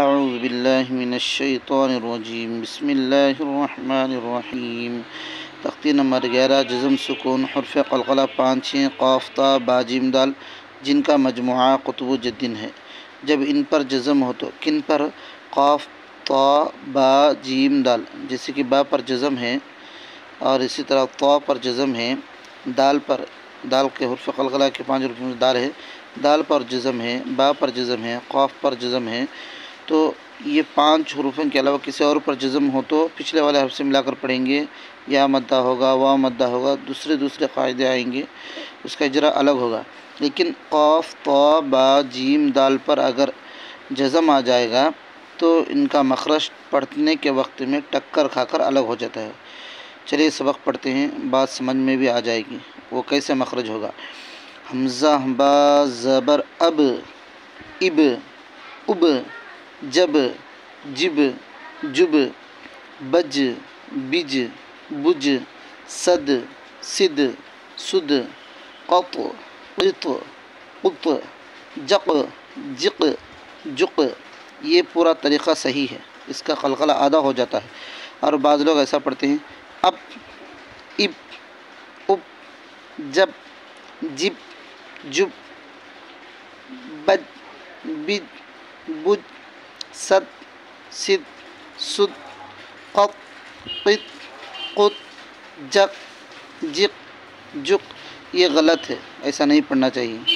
اعوذ باللہ من الشیطان الرجیم بسم اللہ الرحمن الرحیم۔ تختی نمبر 11 جزم سکون حرف قلقلہ 5 قاف تا با جیم دال جن کا مجموعہ قطب جدن ہے۔ جب ان پر جزم ہو تو کن پر؟ قاف تا با جیم دال، جیسے کہ با پر جزم ہے اور اسی طرح تا پر جزم ہے، دال پر، دال کے حرف قلقلہ کے 5 حروف میں دال ہے، دال پر جزم ہے، با پر جزم ہے، قاف پر جزم ہے، تو یہ 5 حروفوں کے علاوہ کسی اور پر جزم ہو تو پچھلے والے حرف سے ملا کر پڑھیں گے، یا مدہ ہوگا، وا مدہ ہوگا، دوسرے قاعدے آئیں گے، اس کا اجرا الگ ہوگا۔ لیکن قاف تا با جیم دال پر اگر جزم آ جائے گا تو ان کا مخرج پڑھنے کے وقت میں ٹکر کھا کر الگ ہو جاتا ہے۔ چلیے سبق پڑھتے ہیں، بات سمجھ میں بھی آ جائے گی وہ کیسے مخرج ہوگا۔ حمزہ با زبر اب، اب، اب، جب، جب، جب، بج، بج، بج، صد، صد، سد، قط، قط، قط، جق، جق، جق، یہ پورا طریقہ صحیح ہے، اس کا قلقلہ آدھا ہو جاتا ہے۔ اور بعض لوگ ایسا پڑھتے ہیں اب، اب، اب، جب، جب، جب، بج، بج، بج، صد، صد، سد، قط، قط، قط، جق، جق، جق، یہ غلط ہے، ایسا نہیں پڑھنا چاہیے۔